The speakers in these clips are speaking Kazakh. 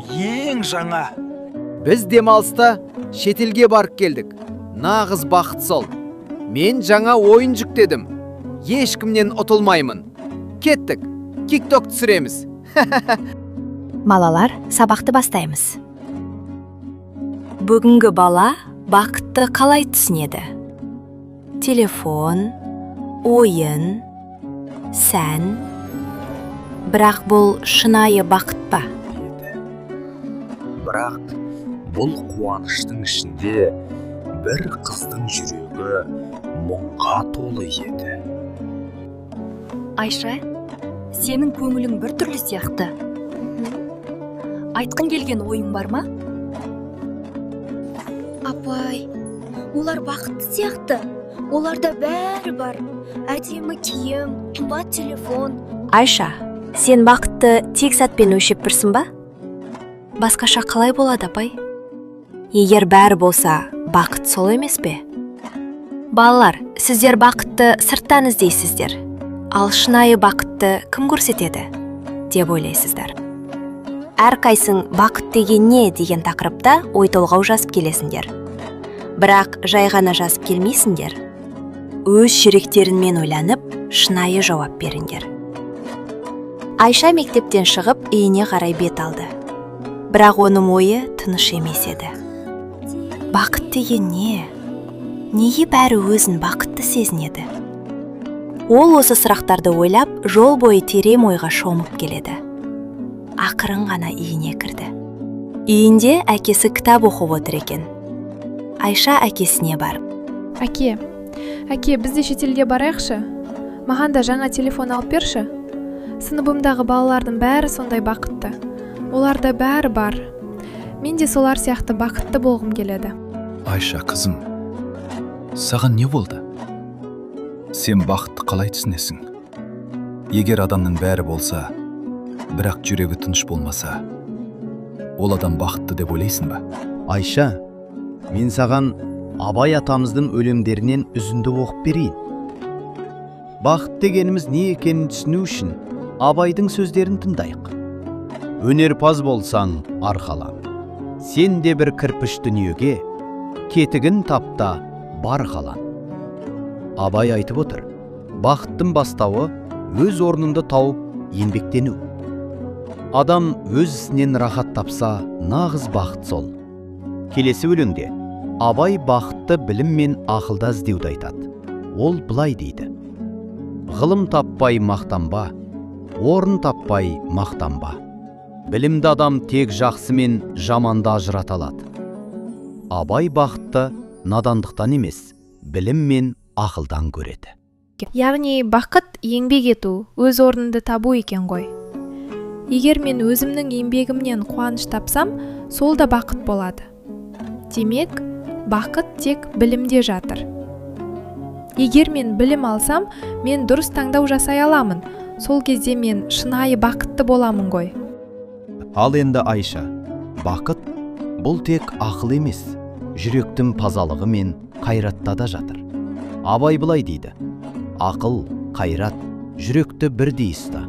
ең жаңа. Біз демалыста шетелге барып келдік. Нағыз бақыт сол. Мен жаңа ойын жүктедім. Ешкімнен ұтылмаймын. Кеттік, тикток түсіреміз. Балалар, сабақты бастаймыз. Бүгінгі бала бақытты қалай түсінеді? Телефон, ойын, сән. Бірақ бұл шынайы бақыт па? Бірақ бұл қуаныштың ішінде бір қыздың жүрегі мұңға толы еді. Айша, сенің көңілің бір түрлі сияқты. Айтқың келген ойың бар ма? Апай, олар бақытты сияқты. Оларда бәрі бар. Әдемі киім, қымбат телефон. Айша, сен бақытты тек затпен өлшеп бірсің ба? Басқаша қалай болады, апай? Егер бәрі болса, бақыт сол емес пе? Балалар, сіздер бақытты сырттан іздейсіздер. Ал шынайы бақытты кім көрсетеді деп ойлайсыздар? Әрқайсың бақыт деген не деген тақырыпта ой толғау жазып келесіңдер. Бірақ жай ғана жазып келмейсіңдер. Өз жүректеріңмен ойланып, шынайы жауап беріңдер. Айша мектептен шығып үйіне қарай бет алды. Бірақ оның ойы тыныш емес еді. Бақыт деген не? Неге бәрі өзін бақытты сезінеді? Ол осы сұрақтарды ойлап, жол бойы терең ойға шомып келеді. Ақырын ғана үйіне кірді. Үйінде әкесі кітап оқып отыр екен. Айша әкесіне барып: Әке, біз де шетелге барайықшы. Маған да жаңа телефон алып берші. Сыныбымдағы балалардың бәрі сондай бақытты. Оларда бәрі бар. Мен де солар сияқты бақытты болғым келеді. Айша, қызым, саған не болды? Сен бақытты қалай түсінесің? Егер адамның бәрі болса, бірақ жүрегі тыныш болмаса, ол адам бақытты деп ойлайсың ба? Айша, мен саған Абай атамыздың өлеңдерінен үзінді оқып берейін. Бақыт дегеніміз не екенін түсіну үшін Абайдың сөздерін тыңдайық. Өнерпаз болсаң арқалан, сен де бір кірпіш дүниеге, кетігін тапта бар қалан. Абай айтып отыр, бақыттың бастауы өз орныңды тауып еңбектену. Адам өз ісінен рахат тапса, нағыз бақыт сол. Келесі өлеңде Абай бақытты білім мен ақылда іздеуді айтады. Ол былай дейді: ғылым таппай мақтанба, орын таппай мақтанба. Білімді адам тек жақсы мен жаманды ажырата алады. Абай бақытты надандықтан емес, білім мен ақылдан көреді. Яғни бақыт еңбек ету, өз орныңды табу екен ғой. Егер мен өзімнің еңбегімнен қуаныш тапсам, сол да бақыт болады. Демек, бақыт тек білімде жатыр. Егер мен білім алсам, мен дұрыс таңдау жасай аламын. Сол кезде мен шынайы бақытты боламын ғой. Ал енді Айша, бақыт бұл тек ақыл емес, жүректің тазалығы мен қайратта да жатыр. Абай былай дейді: ақыл, қайрат, жүректі бірдей ұста,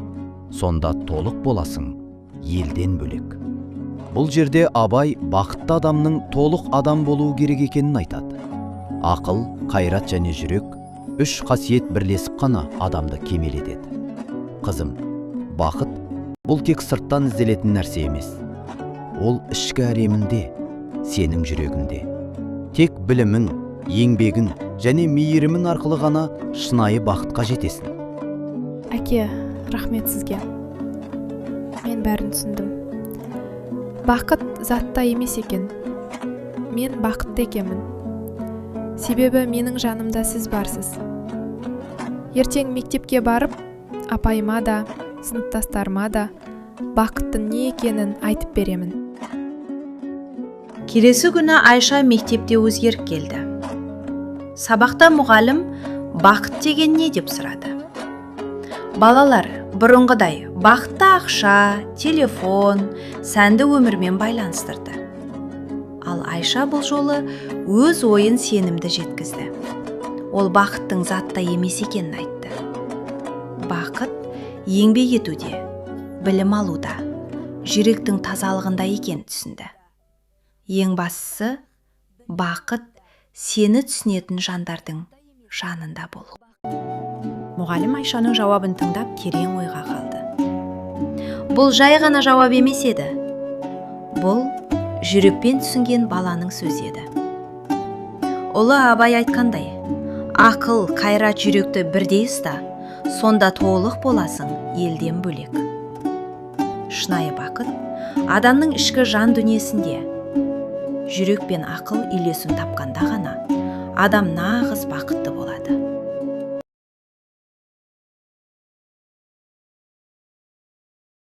сонда толық боласың, елден бөлек. Бұл жерде Абай бақытты адамның толық адам болуы керек екенін айтады. Ақыл, қайрат және жүрек үш қасиет бірлесіп қана адамды кемелетеді. Қызым, бақыт бұл тек сырттан ізделетін нәрсе емес. Ол ішкі әлемінде, сенің жүрегінде. Тек білімің, еңбегің және мейірімің арқылы ғана шынайы бақытқа жетесің. Әке, рахмет сізге. Мен бәрін түсіндім. Бақыт затта емес екен. Мен бақытты екенмін. Себебі менің жанымда сіз барсыз. Ертең мектепке барып, апайыма да, сыныптастарыма да бақыттың не екенін айтып беремін. Келесі күні Айша мектепте өзгеріп келді. Сабақта мұғалім бақыт деген не деп сұрады. Балалар, бұрынғыдай бақытты ақша, телефон, сәнді өмірмен байланыстырды. Ал Айша бұл жолы өз ойын сенімді жеткізді. Ол бақыттың затта емес екенін айтты. Бақыт еңбек етуде, білім алуда, жүректің тазалығында екенін түсінді. Ең бастысы, бақыт сені түсінетін жандардың жанында болу. Мұғалім Айшаның жауабын тыңдап терең ойға қалды. Бұл жай ғана жауап емес еді. Бұл жүрекпен түсінген баланың сөзі еді. Ұлы Абай айтқандай, ақыл, қайрат жүректі бірдей ұста, сонда толық боласың елден бөлек. Шынайы бақыт адамның ішкі жан дүниесінде. Жүрек пен ақыл үйлесім тапқанда ғана адам нағыз бақытты болады.